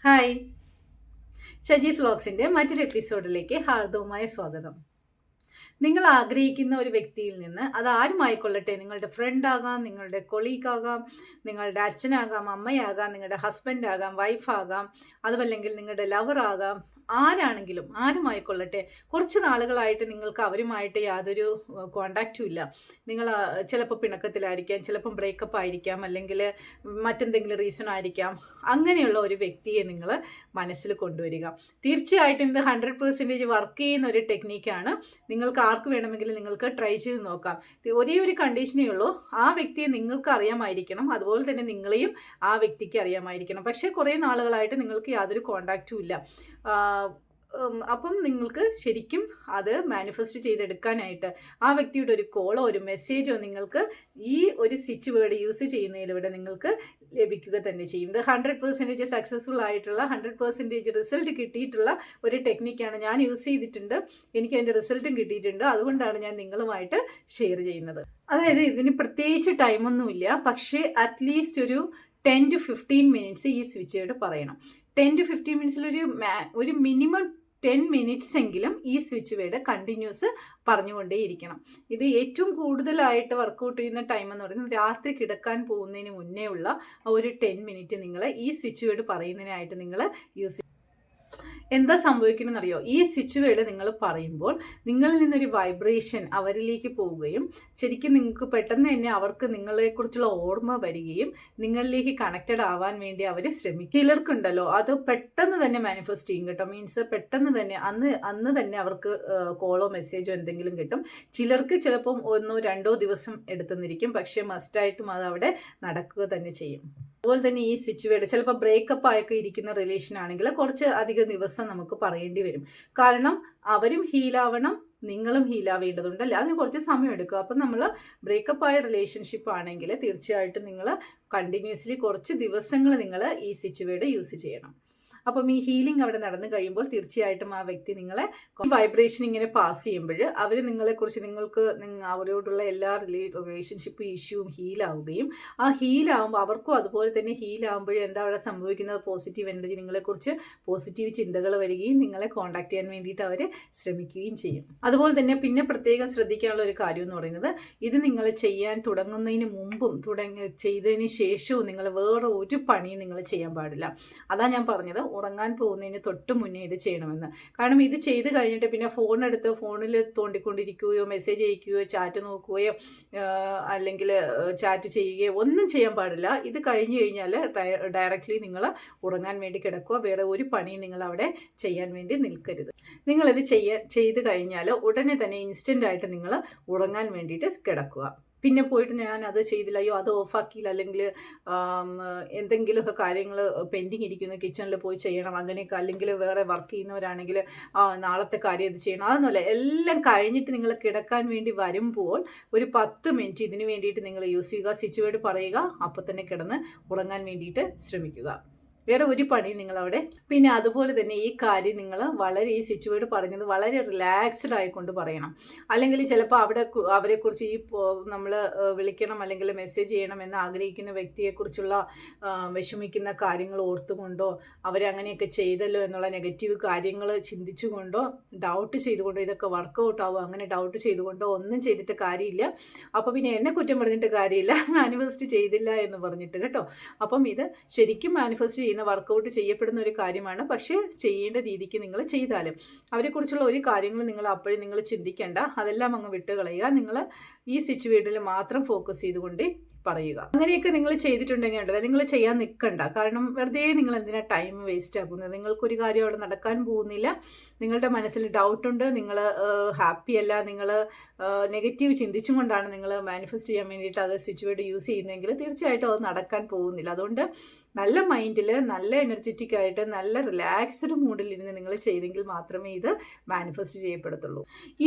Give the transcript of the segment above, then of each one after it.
Hi, ഷജീസ് വ്ലോഗ്സിൻ്റെ മറ്റൊരു എപ്പിസോഡിലേക്ക് ഹാർദവമായ സ്വാഗതം. നിങ്ങൾ ആഗ്രഹിക്കുന്ന ഒരു വ്യക്തിയിൽ നിന്ന് അത് ആരുമായിക്കൊള്ളട്ടെ, നിങ്ങളുടെ ഫ്രണ്ട് ആകാം, നിങ്ങളുടെ കൊളീഗ് ആകാം, നിങ്ങളുടെ അച്ഛനാകാം, അമ്മയാകാം, നിങ്ങളുടെ ഹസ്ബൻഡ് ആകാം, വൈഫാകാം, അതുമല്ലെങ്കിൽ നിങ്ങളുടെ ലവർ ആകാം, ആരാണെങ്കിലും ആരുമായിക്കൊള്ളട്ടെ, കുറച്ച് നാളുകളായിട്ട് നിങ്ങൾക്ക് അവരുമായിട്ട് യാതൊരു കോണ്ടാക്റ്റും ഇല്ല. നിങ്ങൾ ചിലപ്പോൾ പിണക്കത്തിലായിരിക്കാം, ചിലപ്പം ബ്രേക്കപ്പ് ആയിരിക്കാം, അല്ലെങ്കിൽ മറ്റെന്തെങ്കിലും റീസൺ ആയിരിക്കാം. അങ്ങനെയുള്ള ഒരു വ്യക്തിയെ നിങ്ങൾ മനസ്സിൽ കൊണ്ടുവരിക. തീർച്ചയായിട്ടും ഇത് 100% വർക്ക് ചെയ്യുന്ന ഒരു ടെക്നീക്കാണ്. നിങ്ങൾക്ക് ആർക്ക് വേണമെങ്കിലും നിങ്ങൾക്ക് ട്രൈ ചെയ്ത് നോക്കാം. ഒരേ ഒരു കണ്ടീഷനേ ഉള്ളൂ, ആ വ്യക്തിയെ നിങ്ങൾക്ക് അറിയാമായിരിക്കണം, അതുപോലെ തന്നെ നിങ്ങളെയും ആ വ്യക്തിക്ക് അറിയാമായിരിക്കണം. പക്ഷേ കുറേ നാളുകളായിട്ട് നിങ്ങൾക്ക് യാതൊരു കോണ്ടാക്റ്റും ഇല്ല. അപ്പം നിങ്ങൾക്ക് ശരിക്കും അത് മാനിഫെസ്റ്റ് ചെയ്തെടുക്കാനായിട്ട് ആ വ്യക്തിയുടെ ഒരു കോളോ ഒരു മെസ്സേജോ നിങ്ങൾക്ക് ഈ ഒരു സ്വിച്ച് വേർഡ് യൂസ് ചെയ്യുന്നതിലൂടെ നിങ്ങൾക്ക് ലഭിക്കുക തന്നെ ചെയ്യും. ഇത് 100% സക്സസ്ഫുൾ ആയിട്ടുള്ള 100% റിസൾട്ട് കിട്ടിയിട്ടുള്ള ഒരു ടെക്നിക്കാണ്. ഞാൻ യൂസ് ചെയ്തിട്ടുണ്ട്, എനിക്ക് അതിൻ്റെ റിസൾട്ടും കിട്ടിയിട്ടുണ്ട്. അതുകൊണ്ടാണ് ഞാൻ നിങ്ങളുമായിട്ട് ഷെയർ ചെയ്യുന്നത്. അതായത് ഇതിന് പ്രത്യേകിച്ച് ടൈമൊന്നുമില്ല, പക്ഷേ അറ്റ്ലീസ്റ്റ് ഒരു 10 to 15 മിനിറ്റ്സ് ഈ സ്വിച്ച് വേർഡ് പറയണം. 10 to 15 മിനിറ്റ്സിൽ ഒരു മിനിമം 10 മിനിറ്റ്സ് എങ്കിലും ഈ സ്വിച്ച് വേർഡ് കണ്ടിന്യൂസ് പറഞ്ഞുകൊണ്ടേയിരിക്കണം. ഇത് ഏറ്റവും കൂടുതലായിട്ട് വർക്കൗട്ട് ചെയ്യുന്ന ടൈം എന്ന് പറയുന്നത് രാത്രി കിടക്കാൻ പോകുന്നതിന് മുന്നേ ഉള്ള ഒരു 10 മിനിറ്റ് നിങ്ങൾ ഈ സ്വിച്ച് വേർഡ് പറയുന്നതിനായിട്ട് നിങ്ങൾ യൂസ്. എന്താ സംഭവിക്കണമെന്നറിയോ? ഈ സ്വിച്ച് വേർഡ് നിങ്ങൾ പറയുമ്പോൾ നിങ്ങളിൽ നിന്നൊരു വൈബ്രേഷൻ അവരിലേക്ക് പോവുകയും ശരിക്കും നിങ്ങൾക്ക് പെട്ടെന്ന് തന്നെ അവർക്ക് നിങ്ങളെക്കുറിച്ചുള്ള ഓർമ്മ വരികയും നിങ്ങളിലേക്ക് കണക്റ്റഡ് ആവാൻ വേണ്ടി അവർ ശ്രമിക്കും. ചിലർക്കുണ്ടല്ലോ അത് പെട്ടെന്ന് തന്നെ മാനിഫെസ്റ്റ് ചെയ്യും കേട്ടോ. മീൻസ് പെട്ടെന്ന് തന്നെ അന്ന് തന്നെ അവർക്ക് കോളോ മെസ്സേജോ എന്തെങ്കിലും കിട്ടും. ചിലർക്ക് ചിലപ്പം 1-2 ദിവസം എടുത്തെന്നിരിക്കും, പക്ഷേ മസ്റ്റായിട്ടും അത് അവിടെ നടക്കുക തന്നെ ചെയ്യും. അതുപോലെ തന്നെ ഈ സ്വിച്ച് വേർഡ് ചിലപ്പോൾ ബ്രേക്കപ്പ് ആയൊക്കെ ഇരിക്കുന്ന റിലേഷൻ ആണെങ്കിൽ കുറച്ച് അധികം ദിവസം നമുക്ക് പറയേണ്ടി വരും. കാരണം അവരും ഹീലാവണം, നിങ്ങളും ഹീലാവേണ്ടതുണ്ടല്ലേ, അതിന് കുറച്ച് സമയം എടുക്കും. അപ്പം നമ്മൾ ബ്രേക്കപ്പ് ആയ റിലേഷൻഷിപ്പ് ആണെങ്കിൽ തീർച്ചയായിട്ടും നിങ്ങൾ കണ്ടിന്യൂസ്ലി കുറച്ച് ദിവസങ്ങൾ നിങ്ങൾ ഈ സ്വിച്ച് വേർഡ് യൂസ് ചെയ്യണം. അപ്പം ഈ ഹീലിംഗ് അവിടെ നടന്നു കഴിയുമ്പോൾ തീർച്ചയായിട്ടും ആ വ്യക്തി നിങ്ങളെ വൈബ്രേഷൻ ഇങ്ങനെ പാസ് ചെയ്യുമ്പോൾ അവർ നിങ്ങളെക്കുറിച്ച് അവരോടുള്ള എല്ലാ റിലേഷൻഷിപ്പ് ഇഷ്യൂവും ഹീലാവുകയും ആ ഹീലാവുമ്പോൾ അവർക്കും അതുപോലെ തന്നെ ഹീലാവുമ്പോൾ എന്താ അവിടെ സംഭവിക്കുന്നത്, പോസിറ്റീവ് എനർജി നിങ്ങളെക്കുറിച്ച് പോസിറ്റീവ് ചിന്തകൾ വരികയും നിങ്ങളെ കോൺടാക്ട് ചെയ്യാൻ വേണ്ടിയിട്ട് അവർ ശ്രമിക്കുകയും ചെയ്യും. അതുപോലെ തന്നെ പിന്നെ പ്രത്യേകം ശ്രദ്ധിക്കാനുള്ള ഒരു കാര്യം എന്ന് പറയുന്നത്, ഇത് നിങ്ങൾ ചെയ്യാൻ തുടങ്ങുന്നതിന് മുമ്പും ചെയ്തതിന് ശേഷവും നിങ്ങൾ വേറെ ഒരു പണിയും നിങ്ങൾ ചെയ്യാൻ പാടില്ല. അതാ ഞാൻ പറഞ്ഞത് ഉറങ്ങാൻ പോകുന്നതിന് തൊട്ട് മുന്നേ ഇത് ചെയ്യണമെന്ന്. കാരണം ഇത് ചെയ്ത് കഴിഞ്ഞിട്ട് പിന്നെ ഫോണെടുത്ത് ഫോണിൽ തോണ്ടിക്കൊണ്ടിരിക്കുകയോ മെസ്സേജ് അയക്കുകയോ ചാറ്റ് നോക്കുകയോ അല്ലെങ്കിൽ ചാറ്റ് ചെയ്യുകയോ ഒന്നും ചെയ്യാൻ പാടില്ല. ഇത് കഴിഞ്ഞ് കഴിഞ്ഞാൽ ഡയറക്റ്റ്ലി നിങ്ങൾ ഉറങ്ങാൻ വേണ്ടി കിടക്കുക. വേറെ ഒരു പണിയും നിങ്ങൾ അവിടെ ചെയ്യാൻ വേണ്ടി നിൽക്കരുത്. നിങ്ങളിത് ചെയ്ത് കഴിഞ്ഞാൽ ഉടനെ തന്നെ ഇൻസ്റ്റൻ്റായിട്ട് നിങ്ങൾ ഉറങ്ങാൻ വേണ്ടിയിട്ട് കിടക്കുക. പിന്നെ പോയിട്ട് ഞാൻ അത് ചെയ്തില്ല, അയ്യോ അത് ഓഫാക്കിയില്ല, അല്ലെങ്കിൽ എന്തെങ്കിലുമൊക്കെ കാര്യങ്ങൾ പെൻഡിങ് ഇരിക്കുന്നു, കിച്ചണിൽ പോയി ചെയ്യണം അങ്ങനെയൊക്കെ, അല്ലെങ്കിൽ വേറെ വർക്ക് ചെയ്യുന്നവരാണെങ്കിൽ നാളത്തെ കാര്യം ഇത് ചെയ്യണം, അതൊന്നുമല്ല. എല്ലാം കഴിഞ്ഞിട്ട് നിങ്ങൾ കിടക്കാൻ വേണ്ടി വരുമ്പോൾ ഒരു 10 മിനിറ്റ് ഇതിന് വേണ്ടിയിട്ട് നിങ്ങൾ യൂസ് ചെയ്യുക. സ്വിച്ച് വേർഡ് പറയുക, അപ്പോൾ തന്നെ കിടന്ന് ഉറങ്ങാൻ വേണ്ടിയിട്ട് ശ്രമിക്കുക. വേറെ ഒരു പണി നിങ്ങളവിടെ. പിന്നെ അതുപോലെ തന്നെ ഈ കാര്യം നിങ്ങൾ ഈ സ്വിച്ച് വേർഡ് പറഞ്ഞത് വളരെ റിലാക്സ്ഡ് ആയിക്കൊണ്ട് പറയണം. അല്ലെങ്കിൽ ചിലപ്പോൾ അവരെക്കുറിച്ച് നമ്മൾ വിളിക്കണം അല്ലെങ്കിൽ മെസ്സേജ് ചെയ്യണം എന്ന് ആഗ്രഹിക്കുന്ന വ്യക്തിയെക്കുറിച്ചുള്ള വിഷമിക്കുന്ന കാര്യങ്ങൾ ഓർത്തുകൊണ്ടോ അവരങ്ങനെയൊക്കെ ചെയ്തല്ലോ എന്നുള്ള നെഗറ്റീവ് കാര്യങ്ങൾ ചിന്തിച്ചുകൊണ്ടോ ഡൗട്ട് ചെയ്തുകൊണ്ടോ ഇതൊക്കെ വർക്കൗട്ട് ആവും. അങ്ങനെ ഡൗട്ട് ചെയ്തുകൊണ്ടോ ഒന്നും ചെയ്തിട്ട് കാര്യമില്ല. അപ്പോൾ പിന്നെ എന്നെ കുറ്റം പറഞ്ഞിട്ട് കാര്യമില്ല, മാനിഫെസ്റ്റ് ചെയ്തില്ല എന്ന് പറഞ്ഞിട്ട് കേട്ടോ. അപ്പം ഇത് ശരിക്കും മാനിഫെസ്റ്റ് വർക്കൗട്ട് ചെയ്യപ്പെടുന്ന ഒരു കാര്യമാണ്. പക്ഷേ ചെയ്യേണ്ട രീതിക്ക് നിങ്ങൾ ചെയ്താലും അവരെക്കുറിച്ചുള്ള ഒരു കാര്യങ്ങളും നിങ്ങൾ അപ്പോഴും നിങ്ങൾ ചിന്തിക്കേണ്ട, അതെല്ലാം അങ്ങ് വിട്ടുകളയുക. നിങ്ങൾ ഈ സ്വിച്ച് വേർഡിൽ മാത്രം ഫോക്കസ് ചെയ്തുകൊണ്ട് പറയുക. അങ്ങനെയൊക്കെ നിങ്ങൾ ചെയ്തിട്ടുണ്ടെങ്കിൽ ഉണ്ടല്ലോ, നിങ്ങൾ ചെയ്യാൻ നിൽക്കണ്ട. കാരണം വെറുതെ നിങ്ങൾ എന്തിനാ ടൈം വേസ്റ്റ് ആക്കുന്നത്? നിങ്ങൾക്കൊരു കാര്യം അവിടെ നടക്കാൻ പോകുന്നില്ല, നിങ്ങളുടെ മനസ്സിൽ ഡൗട്ടുണ്ട്, നിങ്ങൾ ഹാപ്പി അല്ല, നിങ്ങൾ നെഗറ്റീവ് ചിന്തിച്ചും കൊണ്ടാണ് നിങ്ങൾ മാനിഫെസ്റ്റ് ചെയ്യാൻ വേണ്ടിയിട്ട് അത് സ്വിച്ച് വേർഡ് യൂസ് ചെയ്യുന്നതെങ്കിൽ തീർച്ചയായിട്ടും അത് നടക്കാൻ പോകുന്നില്ല. അതുകൊണ്ട് നല്ല മൈൻഡിൽ നല്ല എനർജറ്റിക് ആയിട്ട് നല്ല റിലാക്സ്ഡ് മൂഡിലിരുന്ന് നിങ്ങൾ ചെയ്തെങ്കിൽ മാത്രമേ ഇത് മാനിഫെസ്റ്റ് ചെയ്യപ്പെടത്തുള്ളൂ.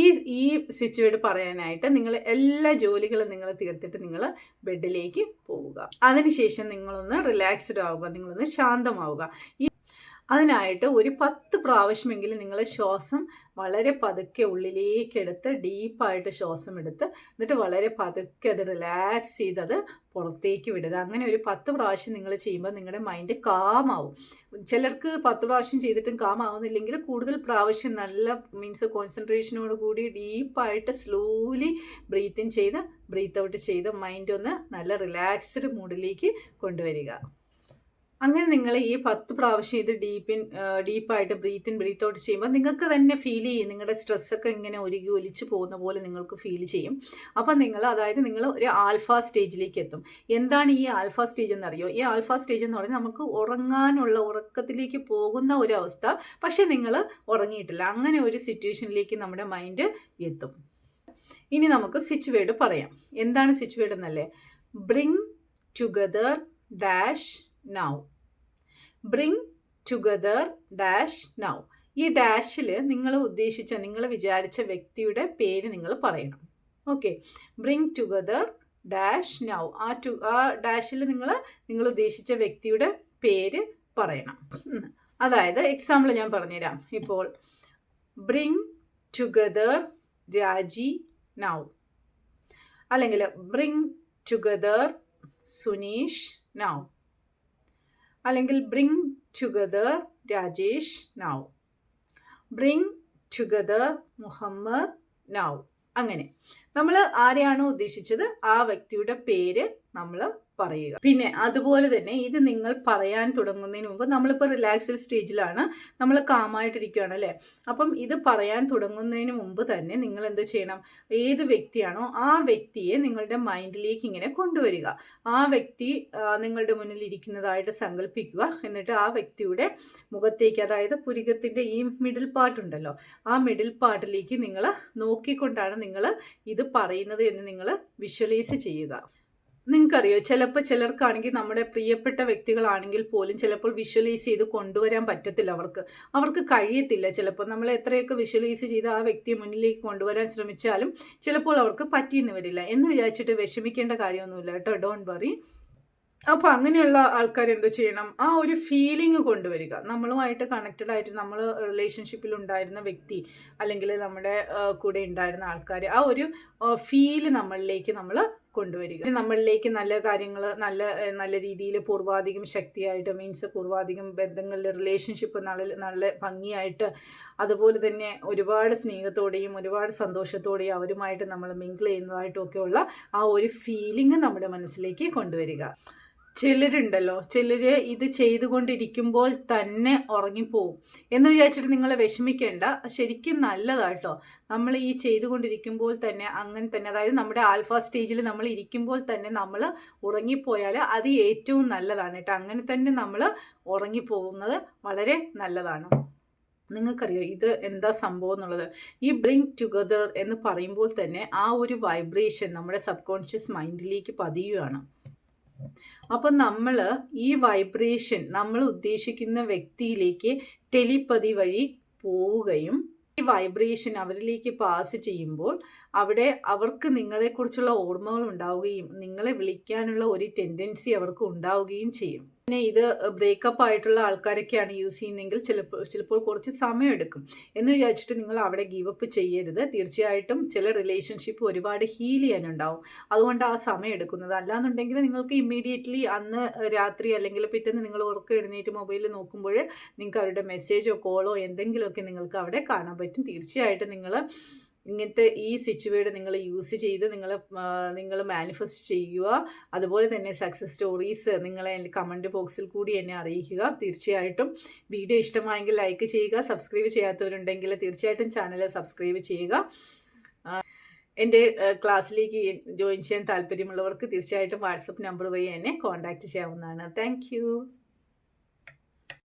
ഈ സ്വിച്ച് വേർഡ് പറയാനായിട്ട് നിങ്ങൾ എല്ലാ ജോലികളും നിങ്ങൾ തീർത്തിട്ട് നിങ്ങൾ ബെഡിലേക്ക് പോവുക. അതിനുശേഷം നിങ്ങളൊന്ന് റിലാക്സ്ഡ് ആവുക, നിങ്ങളൊന്ന് ശാന്തമാവുക. അതിനായിട്ട് ഒരു 10 പ്രാവശ്യമെങ്കിലും നിങ്ങൾ ശ്വാസം വളരെ പതുക്കെ ഉള്ളിലേക്കെടുത്ത് ഡീപ്പായിട്ട് ശ്വാസം എടുത്ത് എന്നിട്ട് വളരെ പതുക്കെ അത് റിലാക്സ് ചെയ്തത് പുറത്തേക്ക് വിടുക. അങ്ങനെ ഒരു 10 പ്രാവശ്യം നിങ്ങൾ ചെയ്യുമ്പോൾ നിങ്ങളുടെ മൈൻഡ് കാമാവും. ചിലർക്ക് 10 പ്രാവശ്യം ചെയ്തിട്ടും കാമാവുന്നില്ലെങ്കിൽ കൂടുതൽ പ്രാവശ്യം നല്ല കോൺസെൻട്രേഷനോട് കൂടി ഡീപ്പായിട്ട് സ്ലോലി ബ്രീത്ത് ഇൻ ചെയ്ത് ബ്രീത്ത് ഔട്ട് ചെയ്ത് മൈൻഡ് ഒന്ന് നല്ല റിലാക്സ്ഡ് മൂഡിലേക്ക് കൊണ്ടുവരിക. അങ്ങനെ നിങ്ങൾ ഈ 10 പ്രാവശ്യം ഇത് ഡീപ്പായിട്ട് ബ്രീത്ത് ഇൻ ബ്രീത്ത് ഔട്ട് ചെയ്യുമ്പോൾ നിങ്ങൾക്ക് തന്നെ ഫീൽ ചെയ്യും, നിങ്ങളുടെ സ്ട്രെസ്സൊക്കെ ഇങ്ങനെ ഒരുങ്ങി ഒലിച്ച് പോകുന്ന പോലെ നിങ്ങൾക്ക് ഫീൽ ചെയ്യും. അപ്പം നിങ്ങൾ ഒരു ആൽഫ സ്റ്റേജിലേക്ക് എത്തും. എന്താണ് ഈ ആൽഫ സ്റ്റേജ് എന്നറിയോ? ഈ ആൽഫ സ്റ്റേജ് എന്ന് പറഞ്ഞാൽ നമുക്ക് ഉറക്കത്തിലേക്ക് പോകുന്ന ഒരു അവസ്ഥ, പക്ഷെ നിങ്ങൾ ഉറങ്ങിയിട്ടില്ല. അങ്ങനെ ഒരു സിറ്റുവേഷനിലേക്ക് നമ്മുടെ മൈൻഡ് എത്തും. ഇനി നമുക്ക് സ്വിച്ച് വേർഡ് പറയാം. എന്താണ് സ്വിച്ച് വേർഡ് എന്നല്ലേ? Bring together dash now. Bring together dash now. ഈ ഡാഷിൽ നിങ്ങൾ വിചാരിച്ച വ്യക്തിയുടെ പേര് നിങ്ങൾ പറയണം. Okay, bring together dash now. ആ ഡാഷിൽ നിങ്ങൾ ഉദ്ദേശിച്ച വ്യക്തിയുടെ പേര് പറയണം. അതായത് എക്സാമ്പിൾ ഞാൻ പറഞ്ഞുതരാം. ഇപ്പോൾ ബ്രിങ് ടുഗദർ രാജി നൗ, അല്ലെങ്കിൽ ബ്രിങ് ടുഗദർ സുനീഷ് നൗ, അല്ലെങ്കിൽ bring together Rajesh now, bring together Muhammad now. അങ്ങനെ നമ്മൾ ആരെയാണോ ഉദ്ദേശിച്ചത് ആ വ്യക്തിയുടെ പേര് നമ്മൾ പറയുക. പിന്നെ അതുപോലെ തന്നെ ഇത് നിങ്ങൾ പറയാൻ തുടങ്ങുന്നതിന് മുമ്പ്, നമ്മളിപ്പോൾ റിലാക്സ്ഡ് സ്റ്റേജിലാണ്, നമ്മൾ കാമായിട്ടിരിക്കുകയാണ് അല്ലേ. അപ്പം ഇത് പറയാൻ തുടങ്ങുന്നതിന് മുമ്പ് തന്നെ നിങ്ങൾ എന്ത് ചെയ്യണം? ഏത് വ്യക്തിയാണോ ആ വ്യക്തിയെ നിങ്ങളുടെ മൈൻഡിലേക്ക് ഇങ്ങനെ കൊണ്ടുവരിക. ആ വ്യക്തി നിങ്ങളുടെ മുന്നിൽ ഇരിക്കുന്നതായിട്ട് സങ്കല്പിക്കുക. എന്നിട്ട് ആ വ്യക്തിയുടെ മുഖത്തേക്ക്, അതായത് പുരികത്തിൻ്റെ ഈ മിഡിൽ പാർട്ടുണ്ടല്ലോ, ആ മിഡിൽ പാർട്ടിലേക്ക് നിങ്ങൾ നോക്കിക്കൊണ്ടാണ് നിങ്ങൾ ഇത് പറയുന്നത് എന്ന് നിങ്ങൾ വിഷ്വലൈസ് ചെയ്യുക. നിങ്ങൾക്കറിയോ, ചിലർക്കാണെങ്കിൽ നമ്മുടെ പ്രിയപ്പെട്ട വ്യക്തികളാണെങ്കിൽ പോലും ചിലപ്പോൾ വിഷ്വലൈസ് ചെയ്ത് കൊണ്ടുവരാൻ പറ്റത്തില്ല. അവർക്ക് കഴിയത്തില്ല. ചിലപ്പോൾ നമ്മൾ എത്രയൊക്കെ വിഷ്വലൈസ് ചെയ്ത് ആ വ്യക്തിയെ മുന്നിലേക്ക് കൊണ്ടുവരാൻ ശ്രമിച്ചാലും ചിലപ്പോൾ അവർക്ക് പറ്റിയെന്ന് വരില്ല. എന്ന് വിചാരിച്ചിട്ട് വിഷമിക്കേണ്ട കാര്യമൊന്നുമില്ല കേട്ടോ. Don't worry. അപ്പോൾ അങ്ങനെയുള്ള ആൾക്കാർ എന്ത് ചെയ്യണം? ആ ഒരു ഫീലിംഗ് കൊണ്ടുവരിക. നമ്മളുമായിട്ട് കണക്റ്റഡ് ആയിട്ട് നമ്മൾ റിലേഷൻഷിപ്പിൽ ഉണ്ടായിരുന്ന വ്യക്തി അല്ലെങ്കിൽ നമ്മുടെ കൂടെ ഉണ്ടായിരുന്ന ആൾക്കാർ, ആ ഒരു ഫീല് നമ്മളിലേക്ക് നമ്മൾ കൊണ്ടുവരിക. നമ്മളിലേക്ക് നല്ല കാര്യങ്ങൾ നല്ല രീതിയിൽ പൂർവാധികം ശക്തിയായിട്ട്, പൂർവാധികം ബന്ധങ്ങളിൽ റിലേഷൻഷിപ്പ് നല്ല ഭംഗിയായിട്ട്, അതുപോലെ തന്നെ ഒരുപാട് സ്നേഹത്തോടെയും ഒരുപാട് സന്തോഷത്തോടെയും അവരുമായിട്ട് നമ്മൾ മിങ്കിൾ ചെയ്യുന്നതായിട്ടൊക്കെയുള്ള ആ ഒരു ഫീലിംഗ് നമ്മുടെ മനസ്സിലേക്ക് കൊണ്ടുവരിക. ചിലരുണ്ടല്ലോ, ഇത് ചെയ്തുകൊണ്ടിരിക്കുമ്പോൾ തന്നെ ഉറങ്ങിപ്പോവും എന്ന് വിചാരിച്ചിട്ട് നിങ്ങൾ വിഷമിക്കേണ്ട. ശരിക്കും നല്ലതാട്ടോ. നമ്മൾ ഈ ചെയ്തുകൊണ്ടിരിക്കുമ്പോൾ തന്നെ അങ്ങനെ തന്നെ, അതായത് നമ്മുടെ ആൽഫ സ്റ്റേജിൽ നമ്മൾ ഇരിക്കുമ്പോൾ തന്നെ നമ്മൾ ഉറങ്ങിപ്പോയാൽ അത് ഏറ്റവും നല്ലതാണ് കേട്ടോ. അങ്ങനെ തന്നെ നമ്മൾ ഉറങ്ങിപ്പോകുന്നത് വളരെ നല്ലതാണ്. നിങ്ങൾക്കറിയോ ഇത് എന്താ സംഭവം എന്നുള്ളത്? ഈ ബ്രിങ് ടുഗദർ എന്ന് പറയുമ്പോൾ തന്നെ ആ ഒരു വൈബ്രേഷൻ നമ്മുടെ സബ് കോൺഷ്യസ് മൈൻഡിലേക്ക് പതിയുകയാണ്. അപ്പം നമ്മൾ ഈ വൈബ്രേഷൻ നമ്മൾ ഉദ്ദേശിക്കുന്ന വ്യക്തിയിലേക്ക് ടെലിപ്പതി വഴി പോവുകയും ഈ വൈബ്രേഷൻ അവരിലേക്ക് പാസ് ചെയ്യുമ്പോൾ അവിടെ അവർക്ക് നിങ്ങളെക്കുറിച്ചുള്ള ഓർമ്മകൾ ഉണ്ടാവുകയും നിങ്ങളെ വിളിക്കാനുള്ള ഒരു ടെൻഡൻസി അവർക്ക് ഉണ്ടാവുകയും ചെയ്യും. പിന്നെ ഇത് ബ്രേക്കപ്പ് ആയിട്ടുള്ള ആൾക്കാരൊക്കെയാണ് യൂസ് ചെയ്യുന്നതെങ്കിൽ ചിലപ്പോൾ കുറച്ച് സമയമെടുക്കും. എന്ന് വിചാരിച്ചിട്ട് നിങ്ങൾ അവിടെ ഗീവപ്പ് ചെയ്യരുത്. തീർച്ചയായിട്ടും ചില റിലേഷൻഷിപ്പ് ഒരുപാട് ഹീൽ ചെയ്യാനുണ്ടാവും. അതുകൊണ്ട് ആ സമയം എടുക്കുന്നത്. അല്ലാന്നുണ്ടെങ്കിൽ നിങ്ങൾക്ക് ഇമ്മീഡിയറ്റ്ലി അന്ന് രാത്രി അല്ലെങ്കിൽ പിറ്റേന്ന് നിങ്ങൾ ഉറക്കം എഴുന്നേറ്റ് മൊബൈലിൽ നോക്കുമ്പോൾ നിങ്ങൾക്ക് അവരുടെ മെസ്സേജോ കോളോ എന്തെങ്കിലുമൊക്കെ നിങ്ങൾക്ക് അവിടെ കാണാൻ പറ്റും. തീർച്ചയായിട്ടും നിങ്ങൾ ഇങ്ങനത്തെ ഈ സ്വിച്ച് വേർഡ് നിങ്ങൾ യൂസ് ചെയ്ത് നിങ്ങൾ മാനിഫെസ്റ്റ് ചെയ്യുക. അതുപോലെ തന്നെ സക്സസ് സ്റ്റോറീസ് നിങ്ങളെ കമൻറ്റ് ബോക്സിൽ കൂടി എന്നെ അറിയിക്കുക. തീർച്ചയായിട്ടും വീഡിയോ ഇഷ്ടമായെങ്കിൽ ലൈക്ക് ചെയ്യുക. സബ്സ്ക്രൈബ് ചെയ്യാത്തവരുണ്ടെങ്കിൽ തീർച്ചയായിട്ടും ചാനൽ സബ്സ്ക്രൈബ് ചെയ്യുക. എൻ്റെ ക്ലാസ്സിലേക്ക് ജോയിൻ ചെയ്യാൻ താല്പര്യമുള്ളവർക്ക് തീർച്ചയായിട്ടും വാട്സപ്പ് നമ്പർ വഴി എന്നെ കോൺടാക്റ്റ് ചെയ്യാവുന്നതാണ്. താങ്ക്